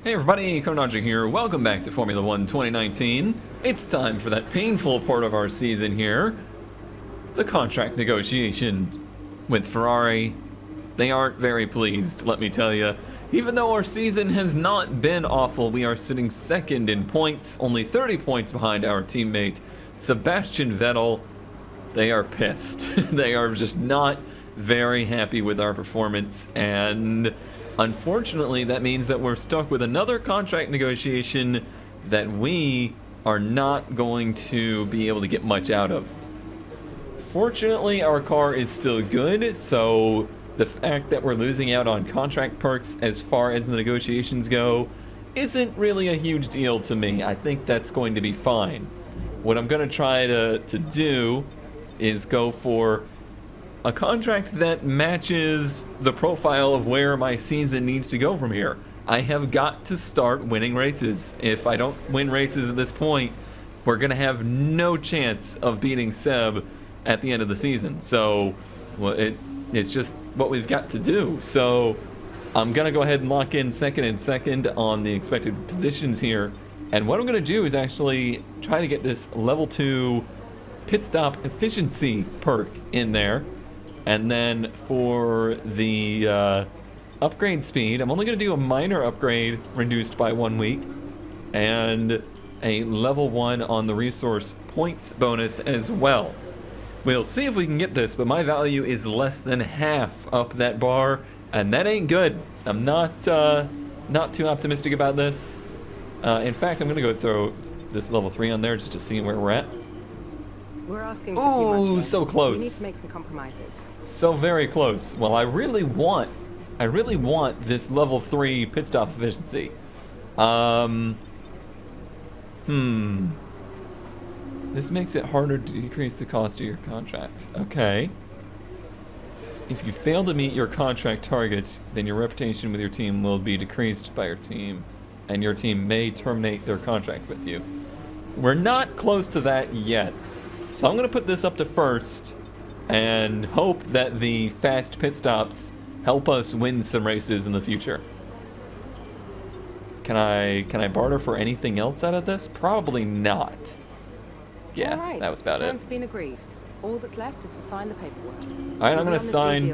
Hey everybody, Konaji here. Welcome back to Formula 1 2019. It's time for that painful part of our season here. The contract negotiation with Ferrari. They aren't very pleased, let me tell you. Even though our season has not been awful, we are sitting second in points, only 30 points behind our teammate, Sebastian Vettel. They are pissed. They are just not very happy with our performance, and unfortunately, that means that we're stuck with another contract negotiation that we are not going to be able to get much out of. Fortunately, our car is still good, so the fact that we're losing out on contract perks as far as the negotiations go isn't really a huge deal to me. I think that's going to be fine. What I'm going to try to do is go for a contract that matches the profile of where my season needs to go from here. I have got to start winning races. If I don't win races at this point, we're going to have no chance of beating Seb at the end of the season. So, well, it's just what we've got to do. So, I'm going to go ahead and lock in second and second on the expected positions here. And what I'm going to do is actually try to get this level 2 pit stop efficiency perk in there. And then for the upgrade speed, I'm only going to do a minor upgrade reduced by 1 week and a level 1 on the resource points bonus as well. We'll see if we can get this, but my value is less than half up that bar, and that ain't good. I'm not too optimistic about this. In fact, I'm going to go throw this level 3 on there just to see where we're at. We're asking for too much. So close. We need to make some compromises. So very close. Well, I really want this level 3 pit stop efficiency. This makes it harder to decrease the cost of your contract. Okay. If you fail to meet your contract targets, then your reputation with your team will be decreased by your team, and your team may terminate their contract with you. We're not close to that yet. So I'm going to put this up to first and hope that the fast pit stops help us win some races in the future. Can I barter for anything else out of this? Probably not. Yeah, right. that was about it. Terms been agreed. All that's left is to sign the paperwork. All right, I'm going to sign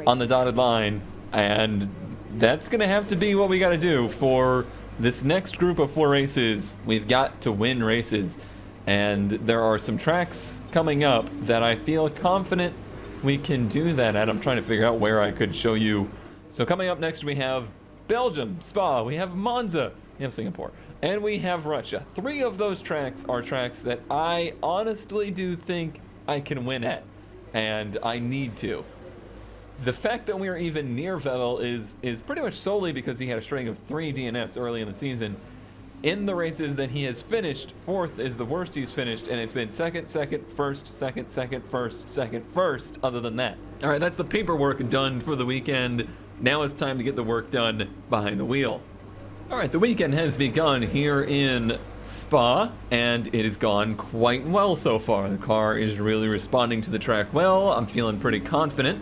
on the dotted line, and that's going to have to be what we got to do for this next group of 4 races. We've got to win races. And there are some tracks coming up that I feel confident we can do that at. I'm trying to figure out where I could show you. So coming up next, we have Belgium, Spa, we have Monza, we have Singapore, and we have Russia. 3 of those tracks are tracks that I honestly do think I can win at, and I need to. The fact that we are even near Vettel is pretty much solely because he had a string of 3 DNFs early in the season. In the races that he has finished, 4th is the worst he's finished, and it's been second, first, second, first, other than that. All right, that's the paperwork done for the weekend. Now it's time to get the work done behind the wheel. All right, the weekend has begun here in Spa, and it has gone quite well so far. The car is really responding to the track well. I'm feeling pretty confident,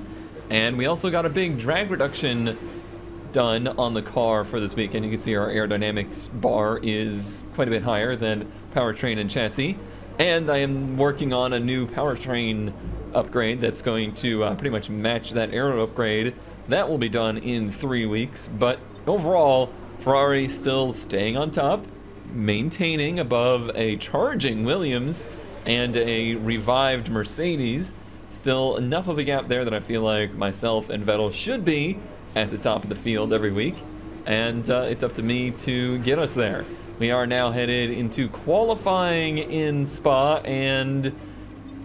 and we also got a big drag reduction done on the car for this weekend. You can see our aerodynamics bar is quite a bit higher than powertrain and chassis, and I am working on a new powertrain upgrade that's going to pretty much match that aero upgrade. That will be done in 3 weeks, but overall Ferrari still staying on top, maintaining above a charging Williams and a revived Mercedes. Still enough of a gap there that I feel like myself and Vettel should be at the top of the field every week, and it's up to me to get us there. We are now headed into qualifying in Spa, and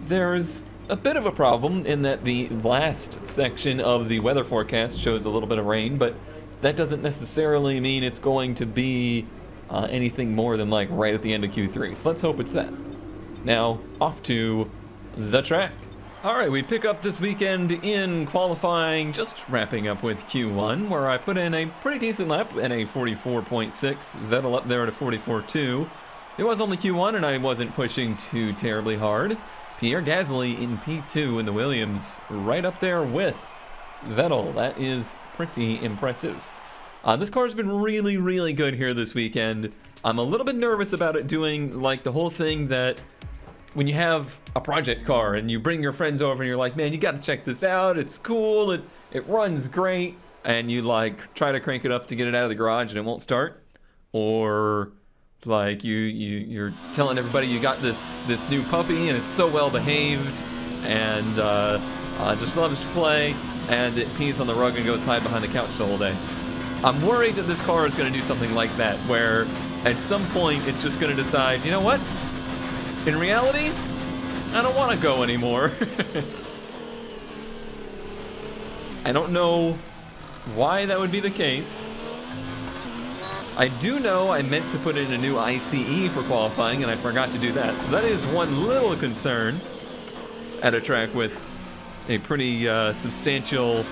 there's a bit of a problem in that the last section of the weather forecast shows a little bit of rain, but that doesn't necessarily mean it's going to be anything more than like right at the end of Q3, so let's hope it's that. Now, off to the track. Alright, we pick up this weekend in qualifying, just wrapping up with Q1, where I put in a pretty decent lap at a 44.6, Vettel up there at a 44.2. It was only Q1 and I wasn't pushing too terribly hard. Pierre Gasly in P2 in the Williams, right up there with Vettel. That is pretty impressive. This car's been really, really good here this weekend. I'm a little bit nervous about it doing like the whole thing that when you have a project car and you bring your friends over and you're like, man, you got to check this out. It's cool. It runs great. And you like try to crank it up to get it out of the garage and it won't start. Or like you're telling everybody you got this new puppy and it's so well behaved and just loves to play, and it pees on the rug and goes hide behind the couch the whole day. I'm worried that this car is going to do something like that, where at some point it's just going to decide, you know what? In reality, I don't want to go anymore. I don't know why that would be the case. I do know I meant to put in a new ICE for qualifying, and I forgot to do that. So that is one little concern at a track with a pretty substantial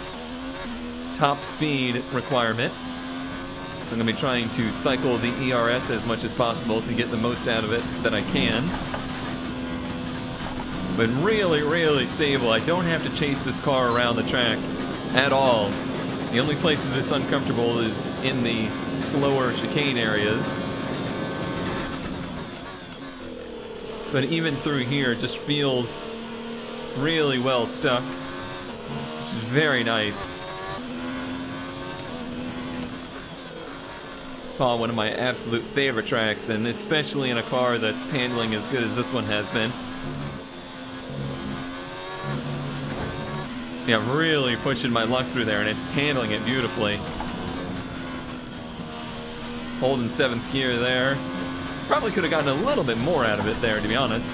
top speed requirement. So I'm going to be trying to cycle the ERS as much as possible to get the most out of it that I can. But really, really stable. I don't have to chase this car around the track at all. The only places it's uncomfortable is in the slower chicane areas. But even through here, it just feels really well stuck, which is very nice. It's probably one of my absolute favorite tracks, and especially in a car that's handling as good as this one has been. See, I'm really pushing my luck through there, and it's handling it beautifully. Holding 7th gear there. Probably could have gotten a little bit more out of it there, to be honest.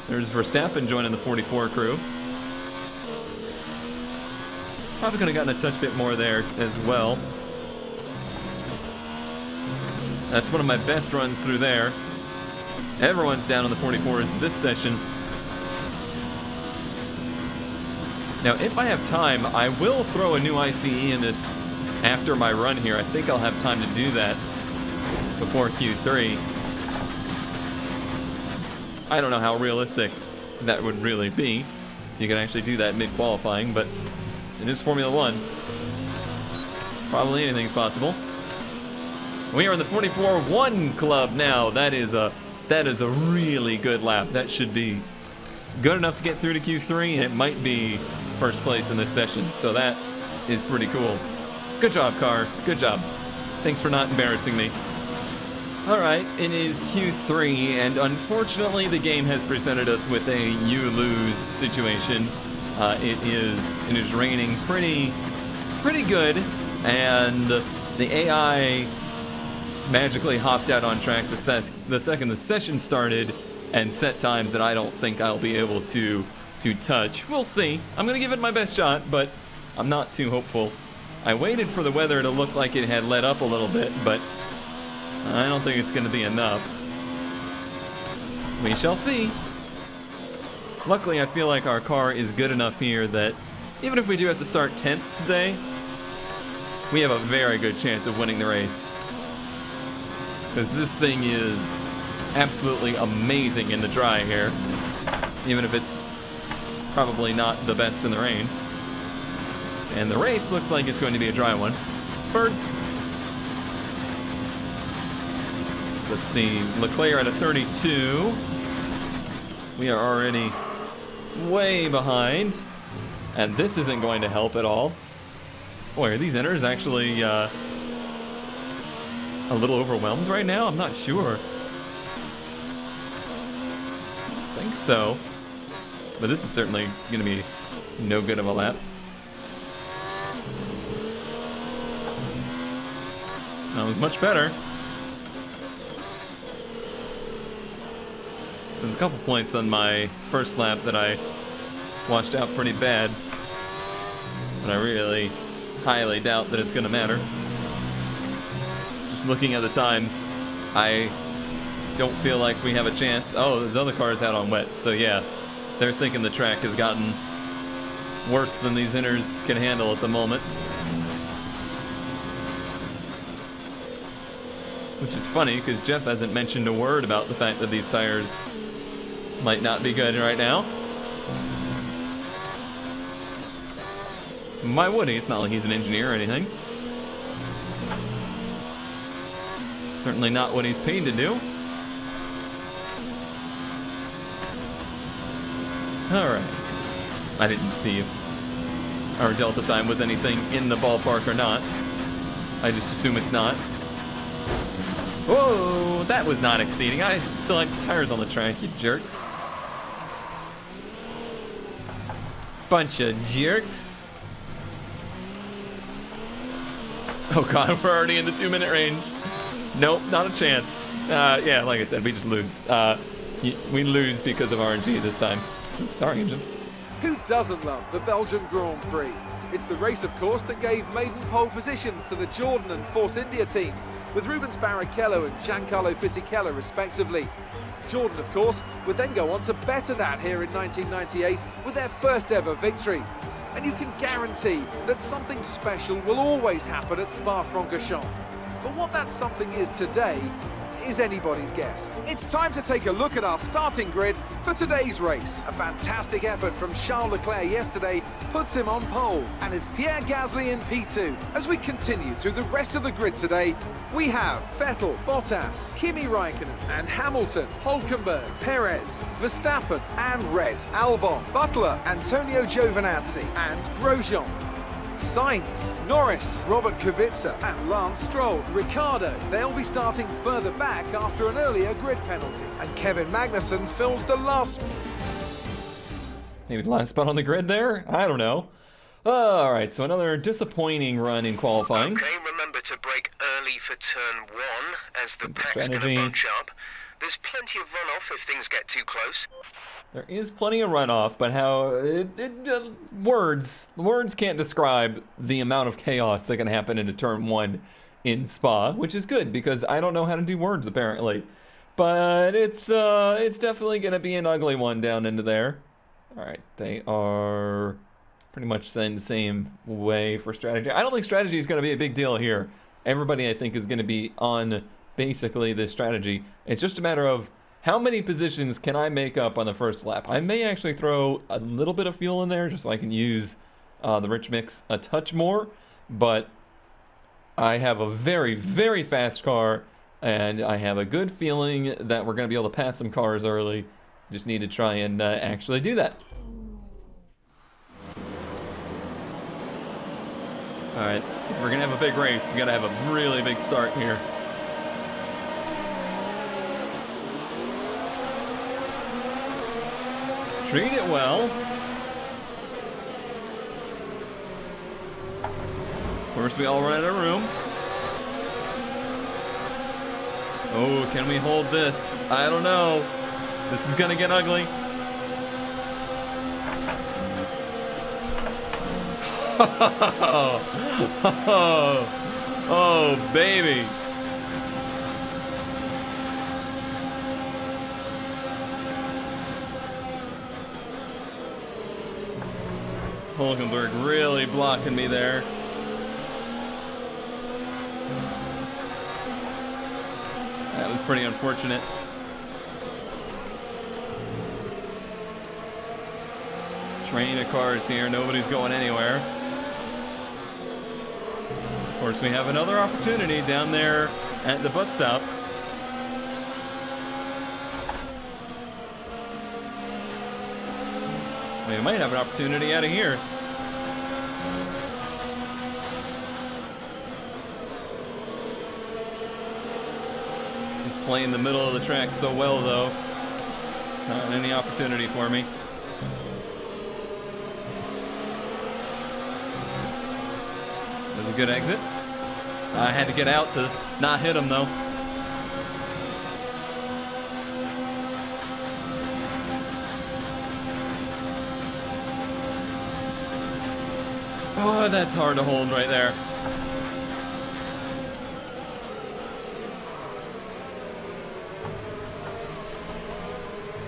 There's Verstappen joining the 44 crew. Probably could have gotten a touch bit more there as well. That's one of my best runs through there. Everyone's down on the 44s this session. Now, if I have time, I will throw a new ICE in this after my run here. I think I'll have time to do that before Q3. I don't know how realistic that would really be. You can actually do that mid-qualifying, but it is Formula 1. Probably anything's possible. We are in the 44-1 club now. That is a really good lap. That should be good enough to get through to Q3, and it might be first place in this session. So that is pretty cool. Good job, car. Good job. Thanks for not embarrassing me. Alright, it is Q3, and unfortunately the game has presented us with a you-lose situation. It is raining pretty good, and the AI magically hopped out on track the second the session started and set times that I don't think I'll be able to touch. We'll see. I'm going to give it my best shot, but I'm not too hopeful. I waited for the weather to look like it had let up a little bit, but I don't think it's going to be enough. We shall see. Luckily, I feel like our car is good enough here that even if we do have to start 10th today, we have a very good chance of winning the race. Because this thing is absolutely amazing in the dry here, even if it's probably not the best in the rain. And the race looks like it's going to be a dry one. Birds. Let's see, Leclerc at a 32. We are already way behind, and this isn't going to help at all. Boy, are these inners actually a little overwhelmed right now? I'm not sure. I think so. But this is certainly going to be no good of a lap. That was much better. There's a couple points on my first lap that I washed out pretty bad, but I really highly doubt that it's going to matter. Just looking at the times, I don't feel like we have a chance. Oh, there's other cars out on wet, so yeah, they're thinking the track has gotten worse than these inners can handle at the moment. Which is funny, because Jeff hasn't mentioned a word about the fact that these tires might not be good right now. Why would he? It's not like he's an engineer or anything. Certainly not what he's paid to do. Alright. I didn't see if our delta time was anything in the ballpark or not. I just assume it's not. Whoa, that was not exceeding. I still have tires on the track, you jerks. Bunch of jerks. Oh god, we're already in the 2-minute range. Nope, not a chance. Yeah, like I said, we just lose. We lose because of RNG this time. Oops, sorry, engine. Who doesn't love the Belgium Grand Prix? It's the race, of course, that gave maiden pole positions to the Jordan and Force India teams, with Rubens Barrichello and Giancarlo Fisichella respectively. Jordan, of course, would then go on to better that here in 1998 with their first ever victory. And you can guarantee that something special will always happen at Spa-Francorchamps. But what that something is today is anybody's guess. It's time to take a look at our starting grid for today's race. A fantastic effort from Charles Leclerc yesterday puts him on pole, and it's Pierre Gasly in P2. As we continue through the rest of the grid today, we have Vettel, Bottas, Kimi Raikkonen and Hamilton, Hülkenberg, Perez, Verstappen and Red, Albon, Butler, Antonio Giovinazzi and Grosjean. Sainz, Norris, Robert Kubica and Lance Stroll. Ricciardo, they'll be starting further back after an earlier grid penalty. And Kevin Magnussen fills the last... Maybe the last spot on the grid there? I don't know. Alright, so another disappointing run in qualifying. Okay, remember to brake early for turn 1 as the Simple pack's strategy. gonna bunch up. There's plenty of runoff if things get too close. There is plenty of runoff, but words can't describe the amount of chaos that can happen into turn 1 in Spa, which is good because I don't know how to do words apparently. But it's definitely gonna be an ugly one down into there. All right, they are pretty much saying the same way for strategy. I don't think strategy is gonna be a big deal here. Everybody I think is gonna be on basically this strategy. It's just a matter of how many positions can I make up on the first lap? I may actually throw a little bit of fuel in there just so I can use the rich mix a touch more, but I have a very, very fast car, and I have a good feeling that we're going to be able to pass some cars early. Just need to try and actually do that. All right, if we're going to have a big race, we got to have a really big start here. Treat it well. Of course, we all run out of room. Oh, can we hold this? I don't know. This is gonna get ugly. Oh, baby. Hülkenberg really blocking me there. That was pretty unfortunate. Train of cars here, nobody's going anywhere. Of course, we have another opportunity down there at the bus stop. We might have an opportunity out of here. He's playing the middle of the track so well, though. Not any opportunity for me. That was a good exit. I had to get out to not hit him, though. Oh, that's hard to hold right there.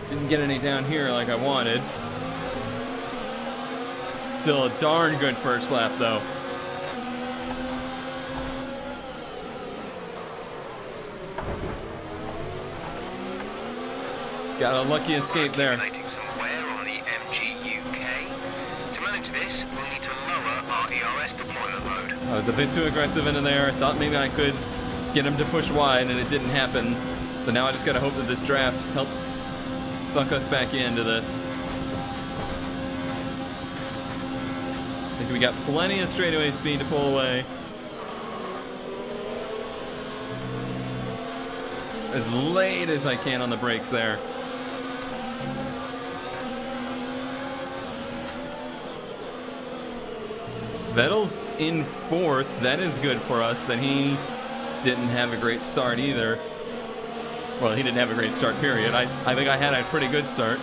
Didn't get any down here like I wanted. Still a darn good first lap, though. Got a lucky escape there. Accumulating some wear on the MG UK. To manage this, we'll need to lower our deployment mode. I was a bit too aggressive into there. I thought maybe I could get him to push wide, and it didn't happen. So now I just gotta hope that this draft helps suck us back into this. I think we got plenty of straightaway speed to pull away. As late as I can on the brakes there. Vettel's in 4th. That is good for us. That he didn't have a great start either. Well, he didn't have a great start, period. I think I had a pretty good start.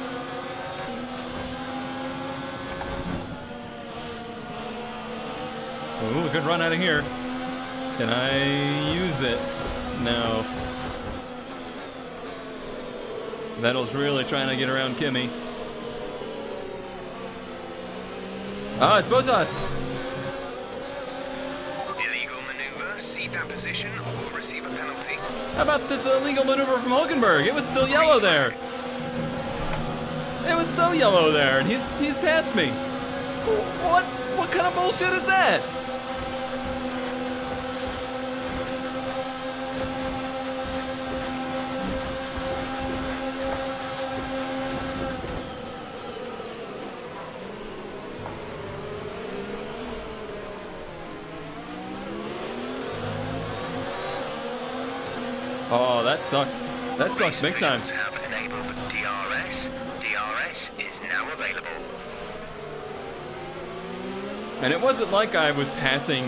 Ooh, a good run out of here. Can I use it? No. Vettel's really trying to get around Kimi. Ah, it's Bottas. Illegal maneuver, cede that position, or receive a penalty. How about this illegal maneuver from Hulkenberg? It was still yellow there. It was so yellow there, and he's past me. What kind of bullshit is that? Oh, that sucked. That sucked big time. Race officials have enabled DRS. DRS is now available. And it wasn't like I was passing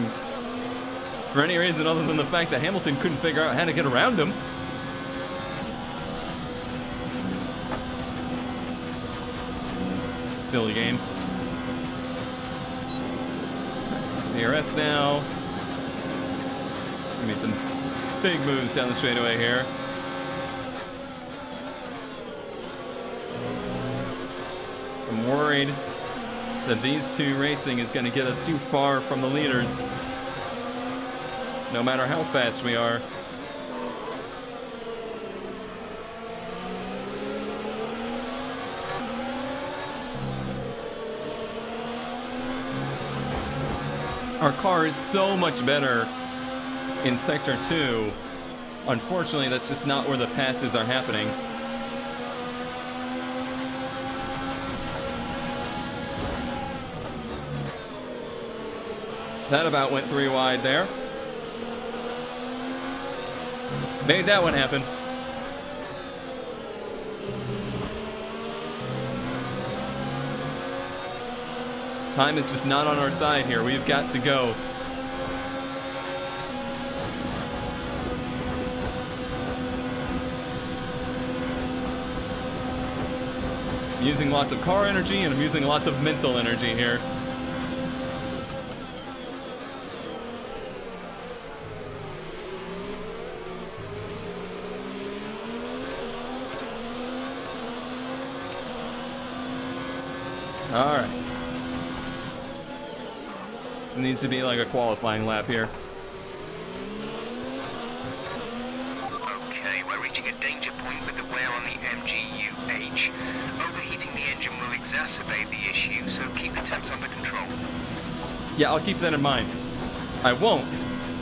for any reason other than the fact that Hamilton couldn't figure out how to get around him. Silly game. DRS now. Give me some big moves down the straightaway here. I'm worried that these two racing is going to get us too far from the leaders, no matter how fast we are. Our car is so much better in Sector 2. Unfortunately, that's just not where the passes are happening. That about went 3 wide there. Made that one happen. Time is just not on our side here. We've got to go. I'm using lots of car energy and I'm using lots of mental energy here. All right. This needs to be like a qualifying lap here. Okay, we're reaching a danger point with the wear on the MGUH. Overheating the engine will exacerbate the issue, so keep the temps under control. Yeah, I'll keep that in mind. I won't,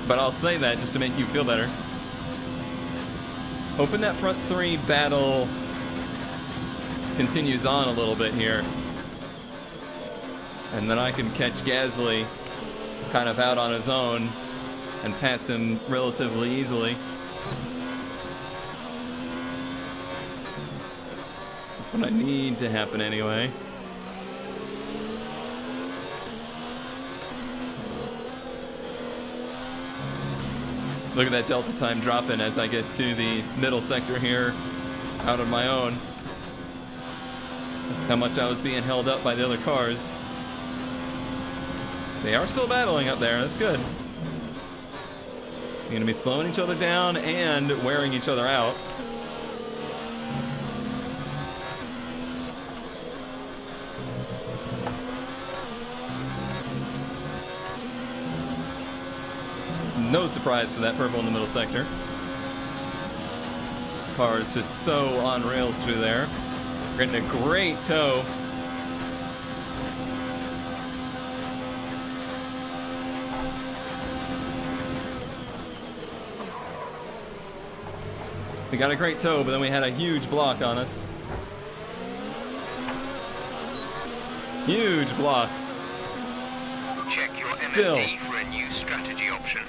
but I'll say that just to make you feel better. Hoping that front 3 battle continues on a little bit here. And then I can catch Gasly kind of out on his own and pass him relatively easily. That's what I need to happen anyway. Look at that delta time dropping as I get to the middle sector here out on my own. That's how much I was being held up by the other cars. They are still battling up there. That's good. You're going to be slowing each other down and wearing each other out. No surprise for that purple in the middle sector. This car is just so on rails through there. We're getting a great tow. We got a great tow, but then we had a huge block on us. Huge block. Check your Still. MFD for a new strategy option.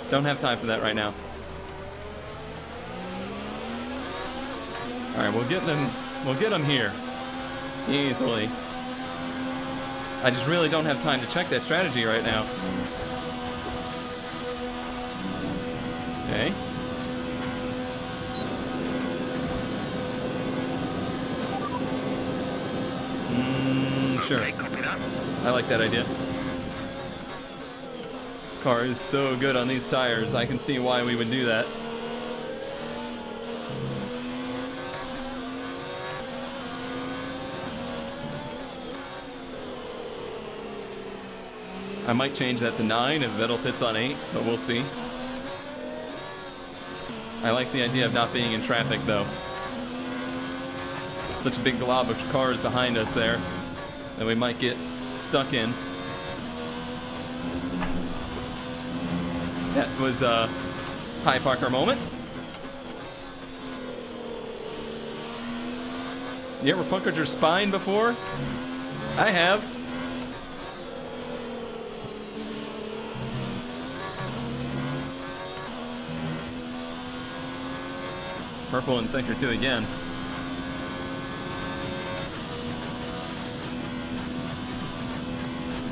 Don't have time for that right now. All right, we'll get them here easily. I just really don't have time to check that strategy right now. Okay. Sure. Okay, copy that. I like that idea. This car is so good on these tires. I can see why we would do that. I might change that to 9 if Vettel pits on 8, but we'll see. I like the idea of not being in traffic, though. Such a big glob of cars behind us there that we might get stuck in. That was a high Parker moment. You ever puckered your spine before? I have. Purple in sector 2 again.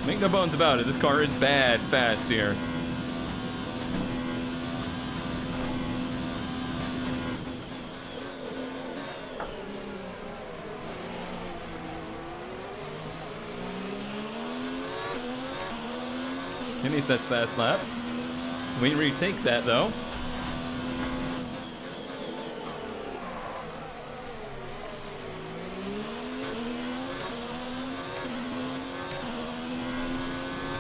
Make no bones about it, this car is bad fast here. Kenny sets fast lap. We retake that though.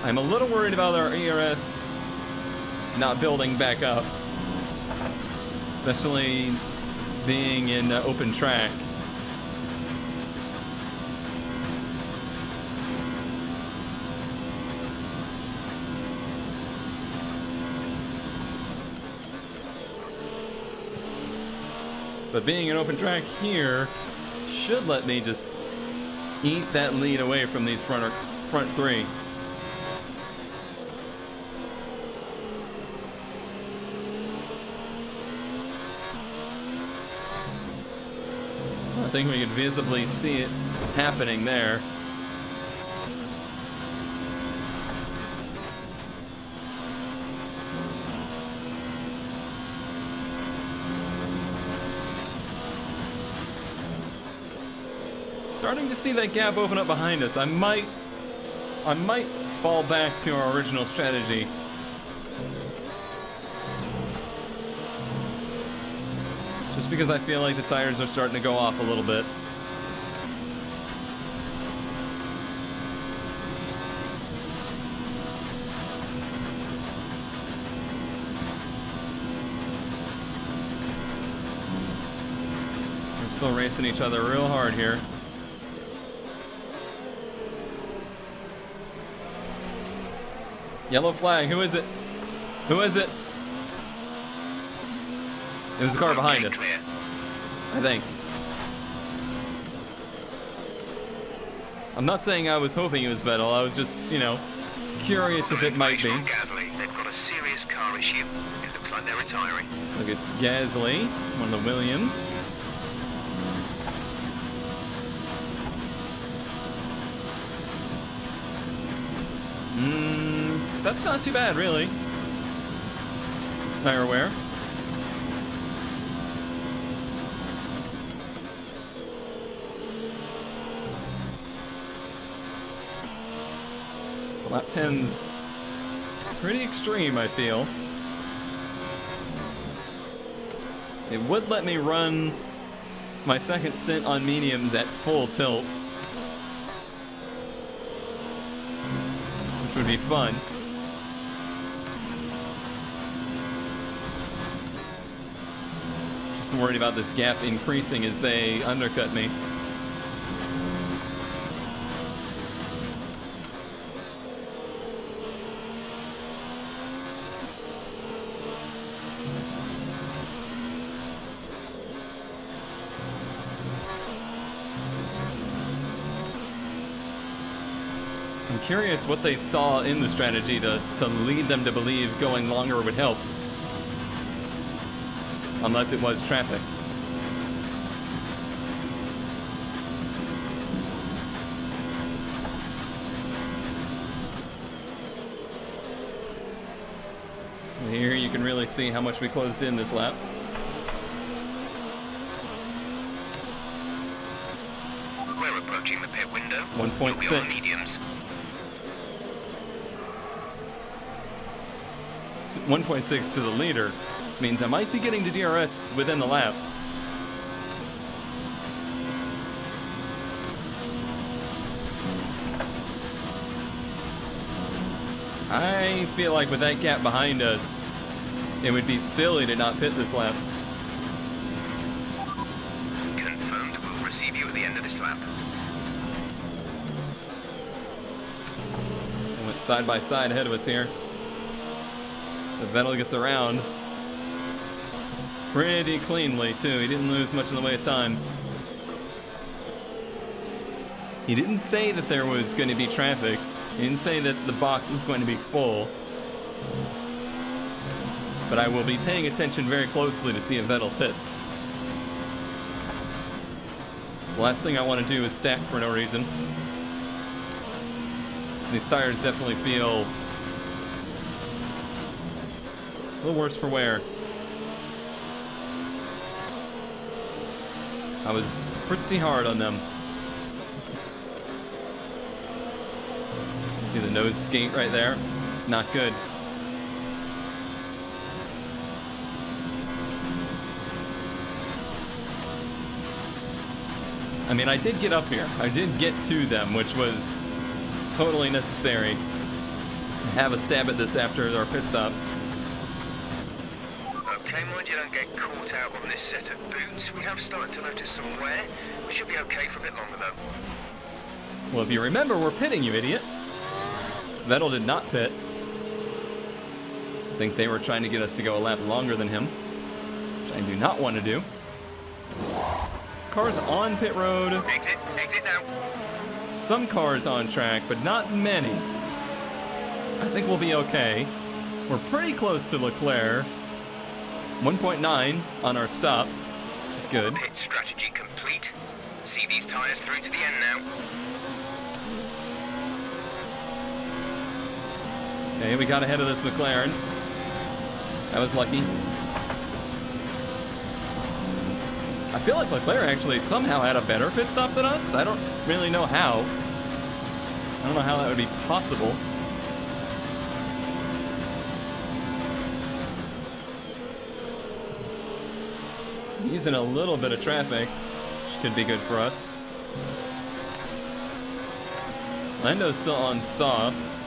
I'm a little worried about our ERS not building back up, especially being in open track. But being in open track here should let me just eat that lead away from these front three. I think we can visibly see it happening there. Starting to see that gap open up behind us. I might fall back to our original strategy. Just because I feel like the tires are starting to go off a little bit. We're still racing each other real hard here. Yellow flag, who is it? Who is it? It was the car behind us, I think. I'm not saying I was hoping it was Vettel. I was just, you know, curious if it might be. They've got a serious car issue. It looks like they're retiring. Look, it's Gasly, one of the Williams. That's not too bad, really. Tire wear. Lap 10's pretty extreme, I feel. It would let me run my second stint on mediums at full tilt, which would be fun. Just worried about this gap increasing as they undercut me. I'm curious what they saw in the strategy to lead them to believe going longer would help. Unless it was traffic. Here you can really see how much we closed in this lap. We're approaching the pit window. 1.6. We'll be on mediums. 1.6 to the leader means I might be getting to DRS within the lap. I feel like with that gap behind us, it would be silly to not pit this lap. Confirmed. We'll receive you at the end of this lap. They went side by side ahead of us here. The Vettel gets around pretty cleanly too. He didn't lose much in the way of time. He didn't say that there was going to be traffic. He didn't say that the box was going to be full. But I will be paying attention very closely to see if Vettel pits. The last thing I want to do is stack for no reason. These tires definitely feel a little worse for wear. I was pretty hard on them. See the nose skate right there? Not good. I mean, I did get up here. I did get to them, which was totally necessary to have a stab at this after our pit stops. Okay, mind you don't get caught out on this set of boots. We have started to notice some wear. We should be okay for a bit longer though. Well, if you remember, we're pitting, you idiot. Vettel did not pit. I think they were trying to get us to go a lap longer than him, which I do not want to do. This car's on pit road. Exit now. Some cars on track, but not many. I think we'll be okay. We're pretty close to Leclerc. 1.9 on our stop, which is good. Pit strategy complete. See these tires through to the end now. Okay, we got ahead of this McLaren. That was lucky. I feel like Leclerc actually somehow had a better pit stop than us. I don't really know how. I don't know how that would be possible. He's in a little bit of traffic, which could be good for us. Lando's still on softs.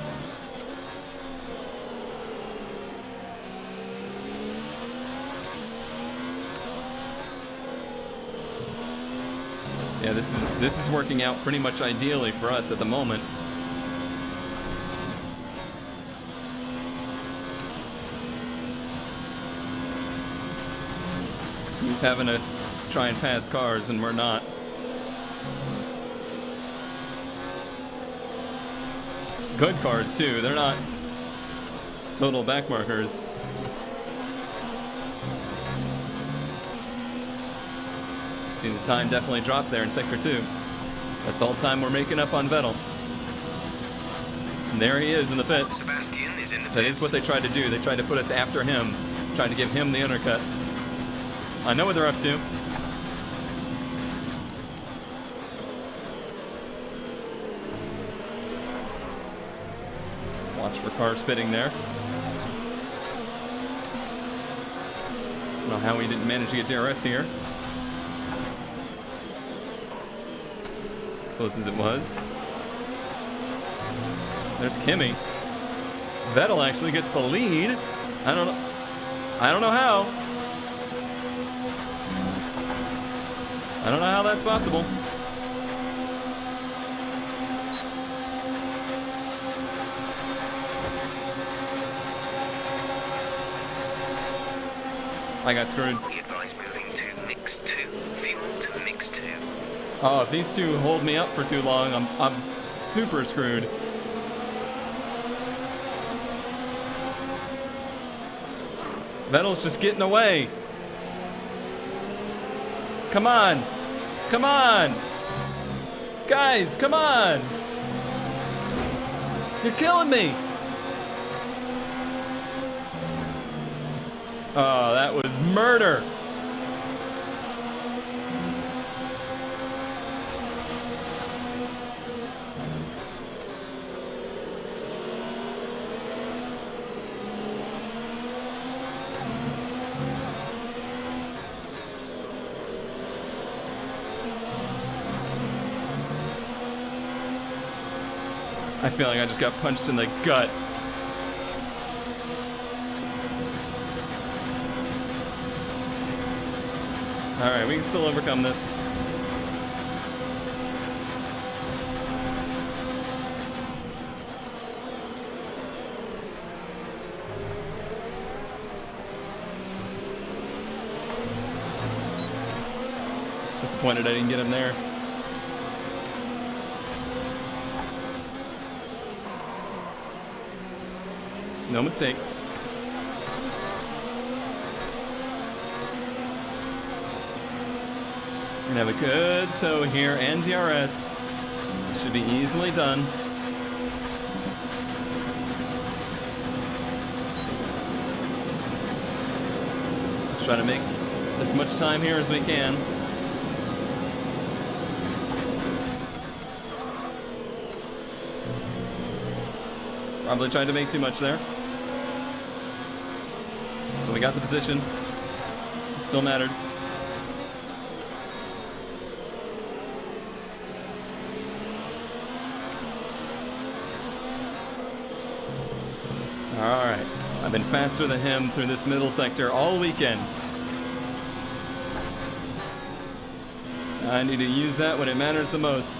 Yeah, this is working out pretty much ideally for us at the moment. He's having to try and pass cars, and we're not. Good cars, too. They're not total backmarkers. See, the time definitely dropped there in Sector 2. That's all time we're making up on Vettel. And there he is in the pits. Sebastian is in the pits. That is what they tried to do. They tried to put us after him, trying to give him the undercut. I know what they're up to. Watch for car spitting there. Don't know how we didn't manage to get DRS here. As close as it was. There's Kimi. Vettel actually gets the lead. I don't know how. I don't know how that's possible. I got screwed. We advise moving to mix 2. Fuel to mix 2. Oh, if these two hold me up for too long, I'm super screwed. Vettel's just getting away. Come on. Come on. Guys, come on. You're killing me. Oh, that was murder. I feel like I just got punched in the gut. Alright, we can still overcome this. Disappointed I didn't get him there. No mistakes. We're gonna have a good tow here and DRS. Should be easily done. Let's try to make as much time here as we can. Probably tried to make too much there. But we got the position. It still mattered. Alright. I've been faster than him through this middle sector all weekend. I need to use that when it matters the most.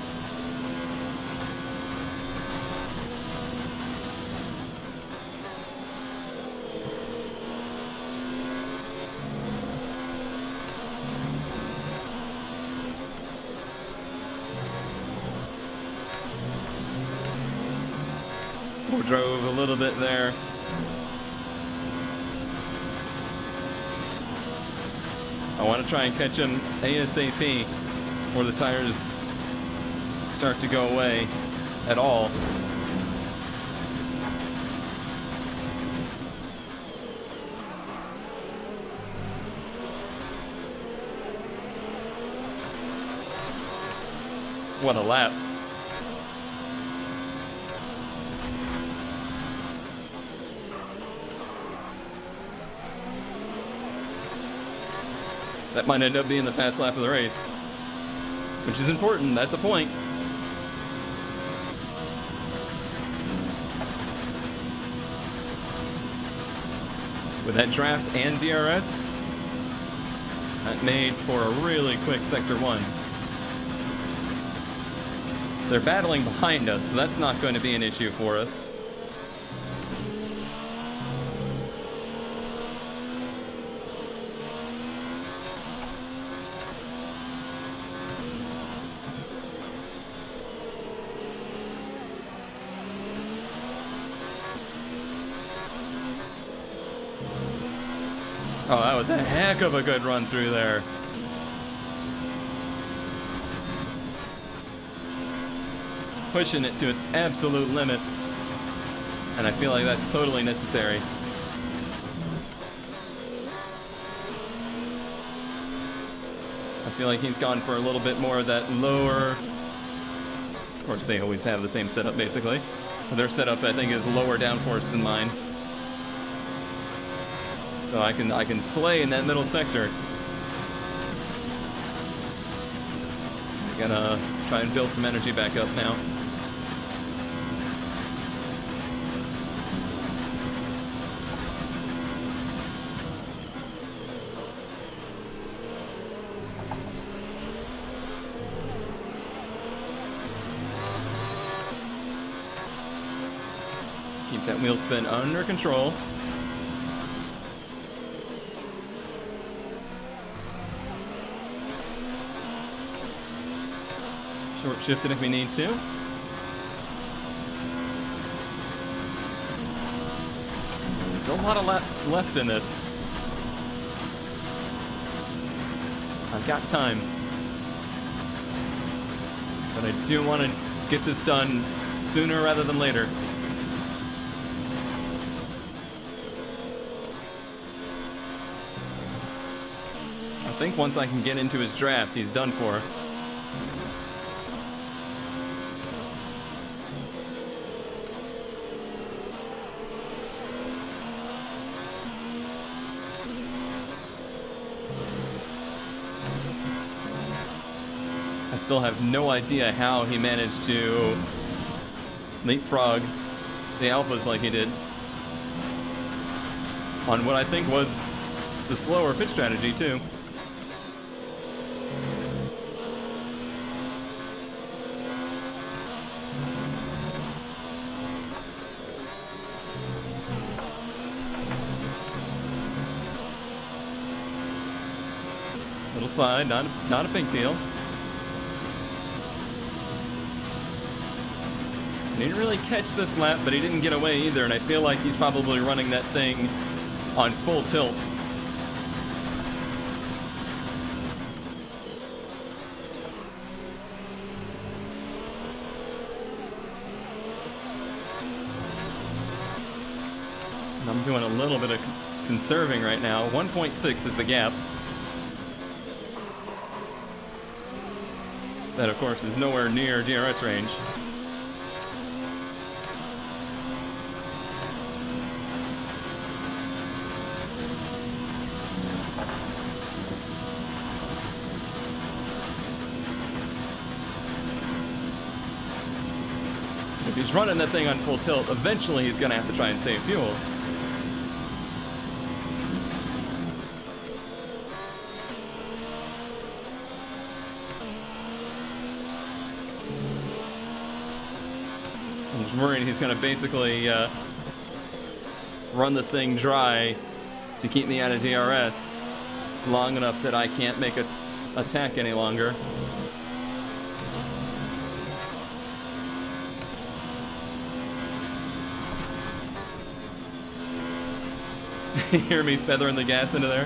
Drove a little bit there. I want to try and catch him ASAP before the tires start to go away at all. What a lap. That might end up being the fast lap of the race, which is important. That's a point. With that draft and DRS, that made for a really quick Sector 1. They're battling behind us, so that's not going to be an issue for us. Oh, that was a heck of a good run through there. Pushing it to its absolute limits. And I feel like that's totally necessary. I feel like he's gone for a little bit more of that lower... Of course, they always have the same setup, basically. Their setup, I think, is lower downforce than mine. So I can slay in that middle sector. I'm gonna try and build some energy back up now. Keep that wheel spin under control. Short shift it if we need to. Still a lot of laps left in this. I've got time. But I do want to get this done sooner rather than later. I think once I can get into his draft, he's done for. I still have no idea how he managed to leapfrog the alphas like he did on what I think was the slower pitch strategy too. Little slide, not a big deal. He didn't really catch this lap, but he didn't get away either, and I feel like he's probably running that thing on full tilt. And I'm doing a little bit of conserving right now. 1.6 is the gap. That, of course, is nowhere near DRS range. If he's running that thing on full tilt, eventually he's going to have to try and save fuel. I'm just worried he's going to basically run the thing dry to keep me out of DRS long enough that I can't make an attack any longer. You hear me feathering the gas into there?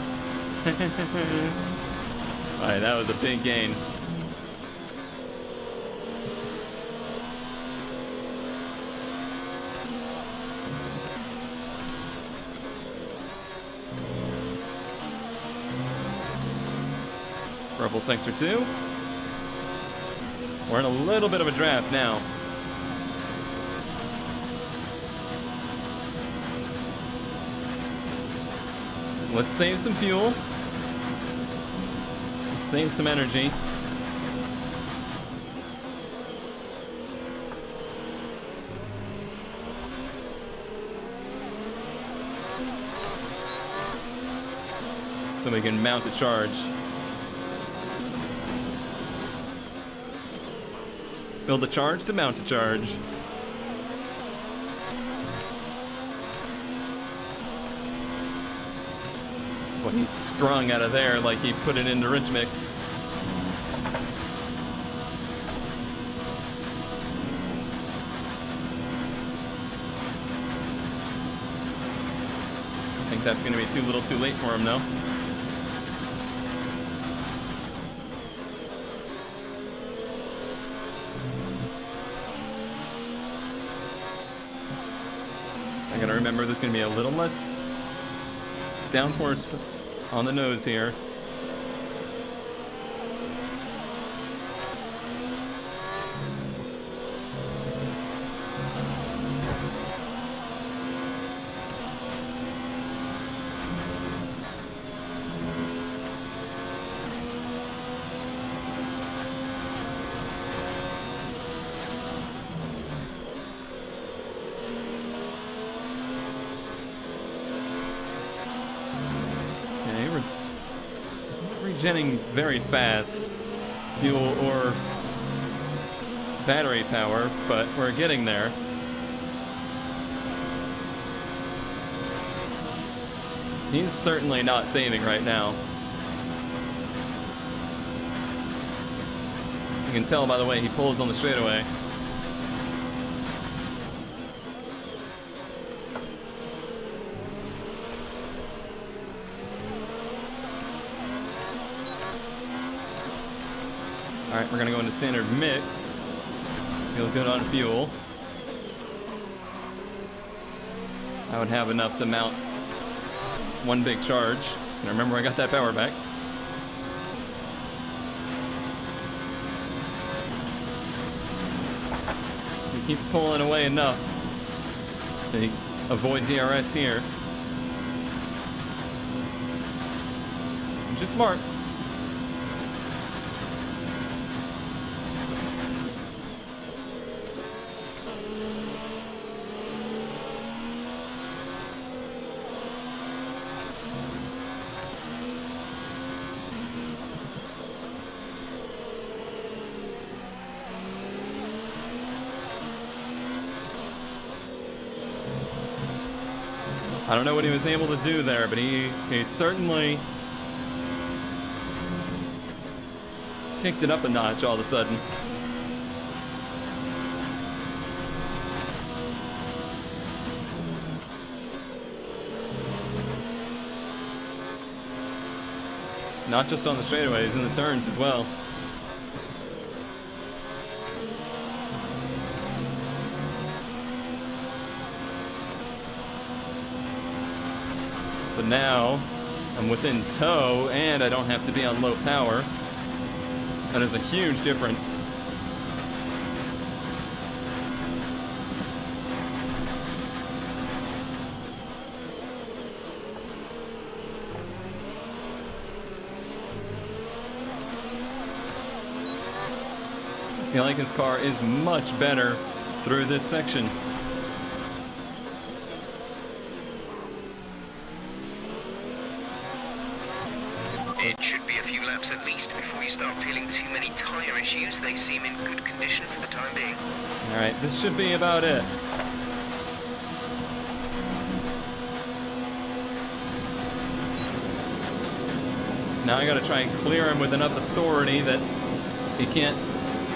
Alright, that was a big gain. Purple sector 2. We're in a little bit of a draft now. Let's save some fuel. Let's save some energy. So we can mount a charge. Build a charge to mount a charge. Well, he sprung out of there like he put it into Rich Mix. I think that's going to be too little too late for him, though. I gotta remember there's going to be a little less downforce on the nose here. Regenning very fast, fuel or battery power, but we're getting there. He's certainly not saving right now. You can tell by the way he pulls on the straightaway. Alright, we're gonna go into standard mix. Feel good on fuel. I would have enough to mount one big charge. And remember, I got that power back. He keeps pulling away enough to avoid DRS here. Which is smart. I don't know what he was able to do there, but he certainly kicked it up a notch all of a sudden. Not just on the straightaways, in the turns as well. But now, I'm within tow, and I don't have to be on low power. That is a huge difference. I feel like his car is much better through this section. It should be a few laps at least before you start feeling too many tyre issues. They seem in good condition for the time being. Alright, this should be about it. Now I gotta try and clear him with enough authority that he can't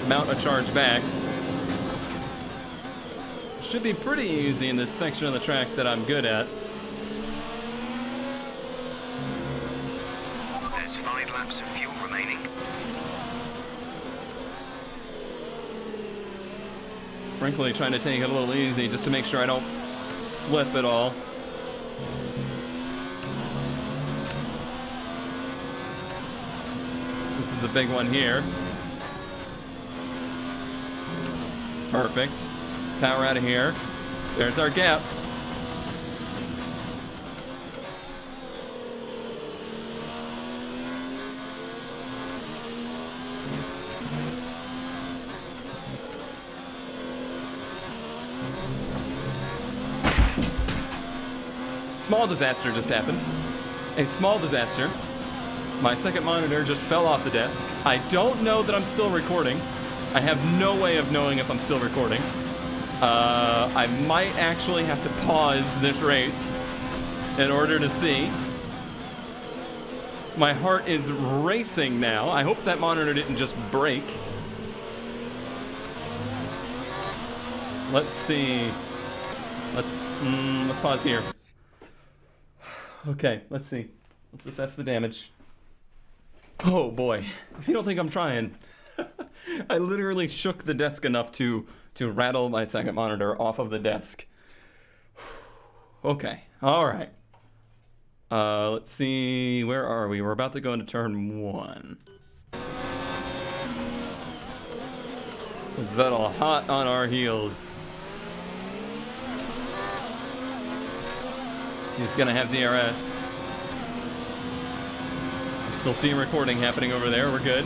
mount a charge back. Should be pretty easy in this section of the track that I'm good at. There's 5 laps of fuel remaining. Frankly, trying to take it a little easy just to make sure I don't slip at all. This is a big one here. Perfect. Let's power out of here. There's our gap. Small disaster just happened. A small disaster. My second monitor just fell off the desk. I don't know that I'm still recording. I have no way of knowing if I'm still recording. I might actually have to pause this race in order to see. My heart is racing now. I hope that monitor didn't just break. Let's see. Let's pause here. Okay, let's see. Let's assess the damage. Oh boy, if you don't think I'm trying, I literally shook the desk enough to rattle my second monitor off of the desk. Okay, all right. Let's see, where are we? We're about to go into turn 1. Vettel hot on our heels. He's gonna have DRS. Still seeing recording happening over there. We're good.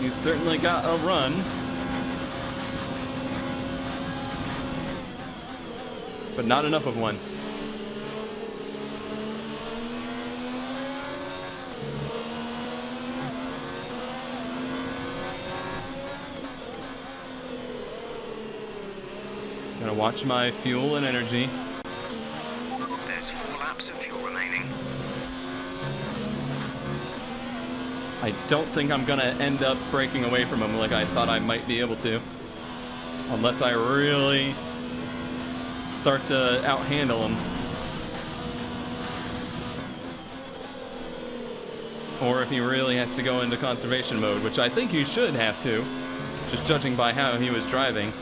You certainly got a run. But not enough of one. Gonna watch my fuel and energy. There's 4 laps of fuel remaining. I don't think I'm gonna end up breaking away from him like I thought I might be able to. Unless I really start to out-handle him. Or if he really has to go into conservation mode, which I think he should have to, just judging by how he was driving.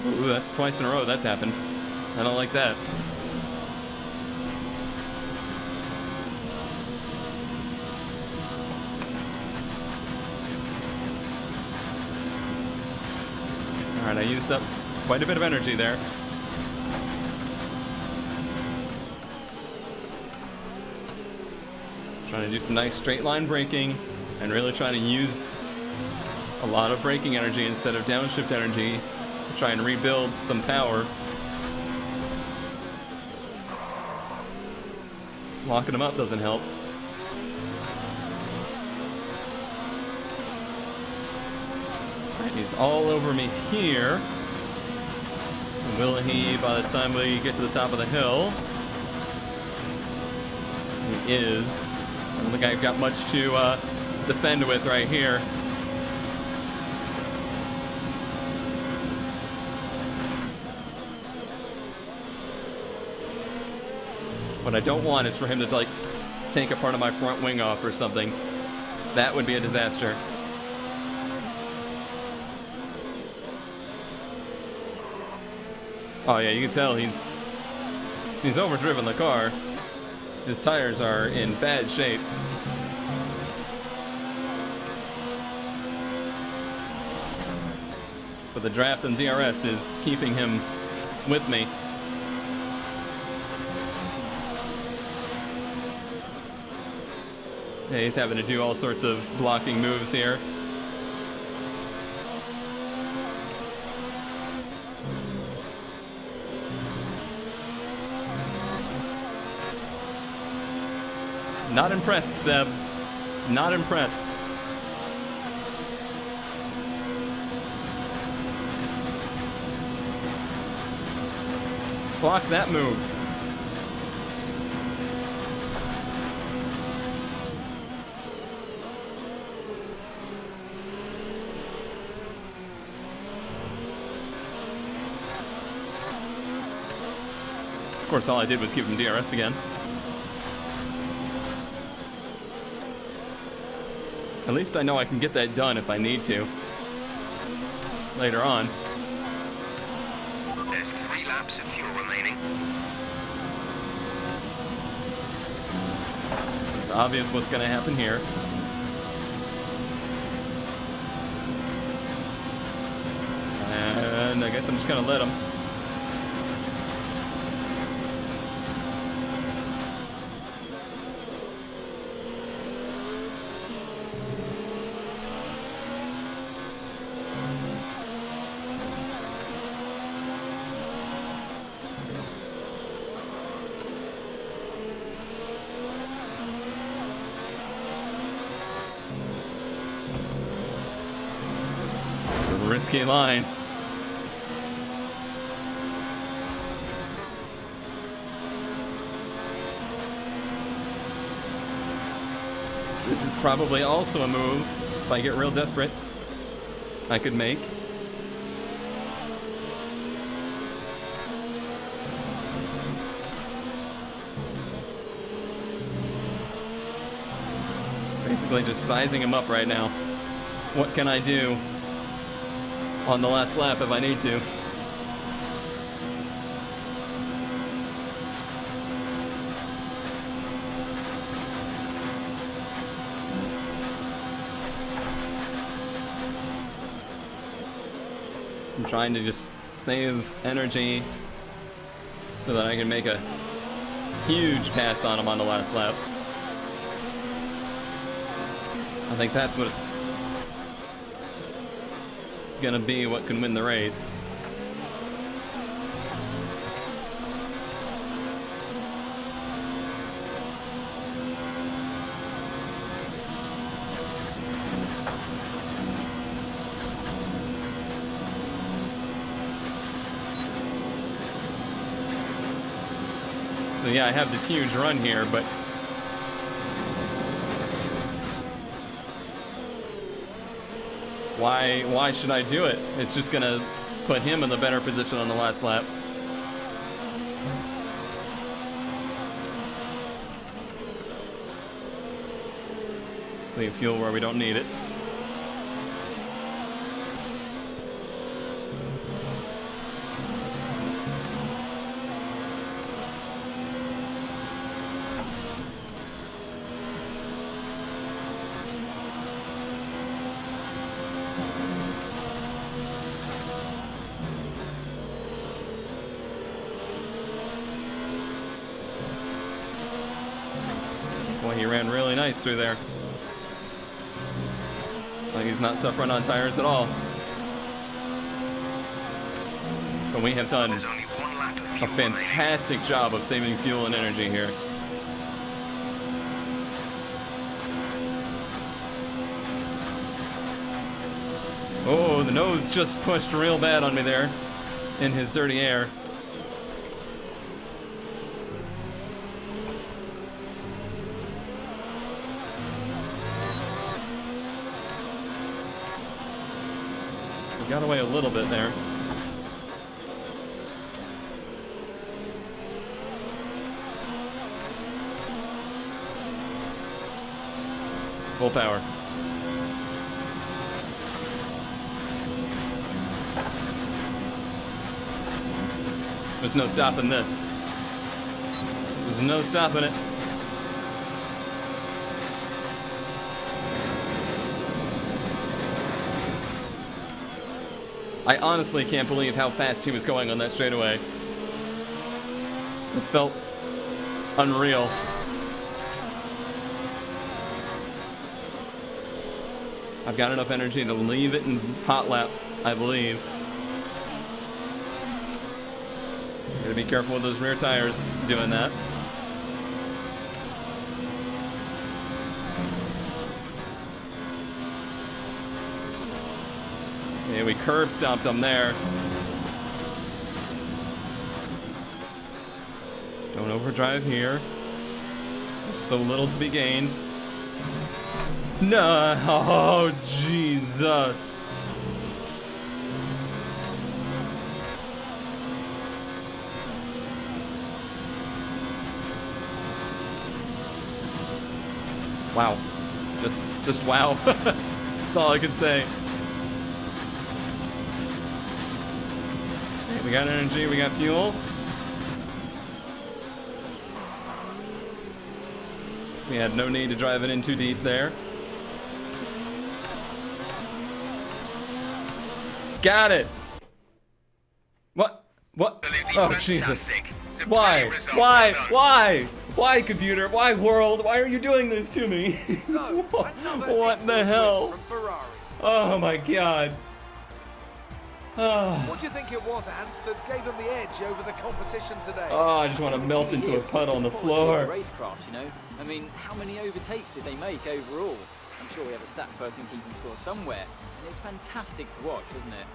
Ooh, that's twice in a row that's happened. I don't like that. Alright, I used up quite a bit of energy there. Trying to do some nice straight line braking and really trying to use a lot of braking energy instead of downshift energy to try and rebuild some power. Locking him up doesn't help. Alright, he's all over me here. Will he by the time we get to the top of the hill? He is. I don't think I've got much to defend with right here. What I don't want is for him to, like, take a part of my front wing off or something. That would be a disaster. Oh yeah, you can tell he's overdriven the car. His tires are in bad shape. But the draft and DRS is keeping him with me. Yeah, he's having to do all sorts of blocking moves here. Not impressed, Seb. Not impressed. Block that move. Of course, all I did was give him DRS again. At least I know I can get that done if I need to. Later on. There's 3 laps of fuel remaining. It's obvious what's going to happen here. And I guess I'm just going to let him. Risky line. This is probably also a move, if I get real desperate, I could make. Basically just sizing him up right now. What can I do on the last lap if I need to? I'm trying to just save energy so that I can make a huge pass on him on the last lap. I think that's what it's gonna be, what can win the race. So yeah, I have this huge run here, but Why should I do it? It's just gonna put him in the better position on the last lap. Let's leave fuel where we don't need it. Boy, he ran really nice through there. Like he's not suffering on tires at all. But we have done There's only one lap of a fuel remaining. fantastic job of saving fuel and energy here. Oh, the nose just pushed real bad on me there in his dirty air. We got away a little bit there. Full power. There's no stopping this. There's no stopping it. I honestly can't believe how fast he was going on that straightaway. It felt unreal. I've got enough energy to leave it in hot lap, I believe. Gotta be careful with those rear tires doing that. Yeah, we curb stomped them there. Don't overdrive here. There's so little to be gained. No, oh Jesus. Wow. Just wow. That's all I can say. Okay, we got energy, we got fuel. We had no need to drive it in too deep there. Got it. What? Oh, Jesus. Why? Why, computer? Why, world? Why are you doing this to me? So, What the hell? From Ferrari. Oh my God. Oh, What do you think it was, Ant, that gave them the edge over the competition today? I just want to melt into a puddle on the floor. Racecraft, you know. I mean, how many overtakes did they make overall? I'm sure we have a stat person keeping score somewhere, and it was fantastic to watch, wasn't it?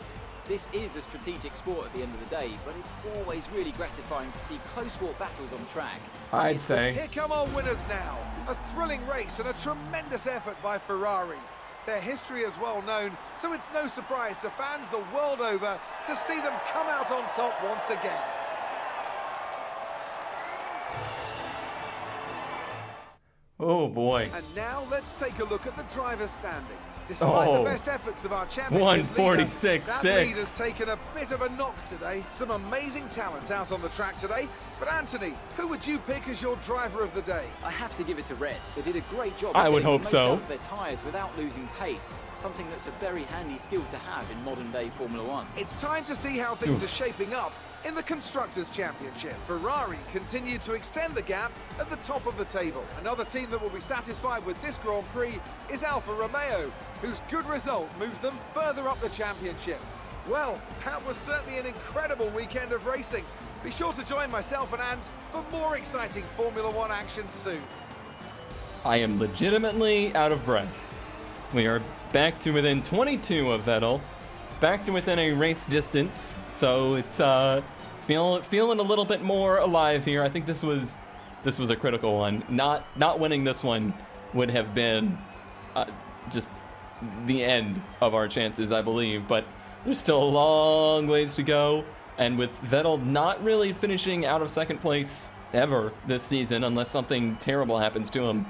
This is a strategic sport at the end of the day, but it's always really gratifying to see close-fought battles on track. I'd say. Here come our winners now. A thrilling race and a tremendous effort by Ferrari. Their history is well known, so it's no surprise to fans the world over to see them come out on top once again. Oh boy. And now let's take a look at the drivers' standings. Despite the best efforts of our championship 146.6. leader, that lead has taken a bit of a knock today. Some amazing talent out on the track today. But Anthony, who would you pick as your driver of the day? I have to give it to Red. They did a great job I of would getting hope the most so. out of their tyres without losing pace, something that's a very handy skill to have in modern-day Formula One. It's time to see how things are shaping up in the Constructors' Championship. Ferrari continue to extend the gap at the top of the table. Another team that will be satisfied with this Grand Prix is Alfa Romeo, whose good result moves them further up the championship. Well, that was certainly an incredible weekend of racing. Be sure to join myself and Ant for more exciting Formula One action soon. I am legitimately out of breath. We are back to within 22 of Vettel. Back to within a race distance, so it's feeling a little bit more alive here. I think this was a critical one. Not winning this one would have been just the end of our chances, I believe, but there's still a long ways to go. And with Vettel not really finishing out of second place ever this season, unless something terrible happens to him,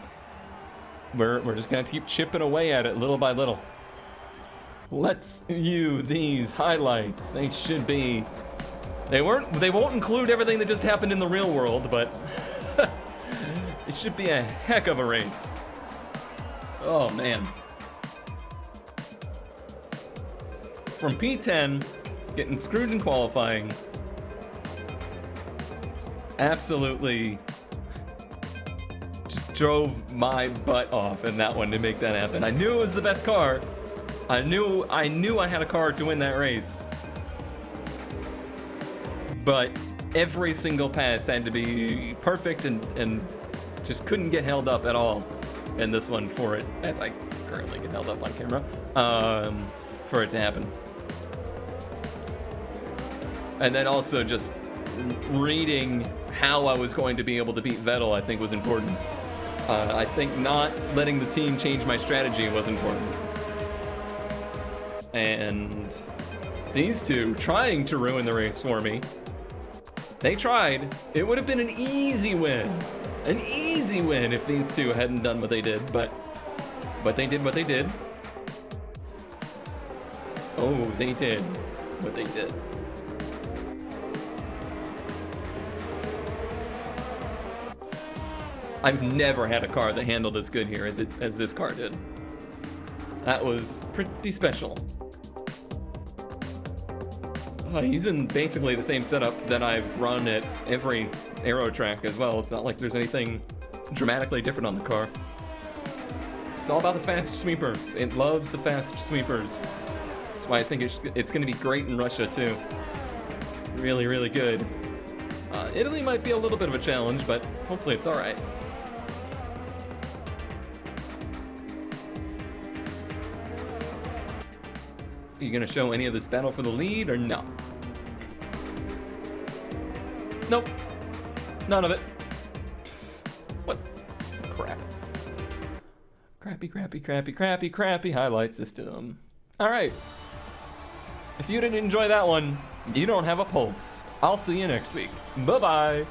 we're just gonna keep chipping away at it little by little. Let's view these highlights. They should be. They won't include everything that just happened in the real world, but it should be a heck of a race. Oh man. From P10, getting screwed in qualifying. Absolutely just drove my butt off in that one to make that happen. I knew it was the best car. I knew I had a car to win that race. But every single pass had to be perfect and just couldn't get held up at all in this one for it, as I currently get held up on camera, for it to happen. And then also just reading how I was going to be able to beat Vettel, I think was important. I think not letting the team change my strategy was important. And these two trying to ruin the race for me. They tried. It would have been an easy win. An easy win if these two hadn't done what they did, but they did what they did. Oh, they did what they did. I've never had a car that handled as good here as this car did. That was pretty special. Using basically the same setup that I've run at every aero track as well. It's not like there's anything dramatically different on the car. It's all about the fast sweepers. It loves the fast sweepers. That's why I think it's going to be great in Russia too. Really, really good. Italy might be a little bit of a challenge, but hopefully it's all right. Are you gonna show any of this battle for the lead or no? Nope. None of it. Pfft. What? Crap. Crappy highlight system. Alright. If you didn't enjoy that one, you don't have a pulse. I'll see you next week. Bye-bye.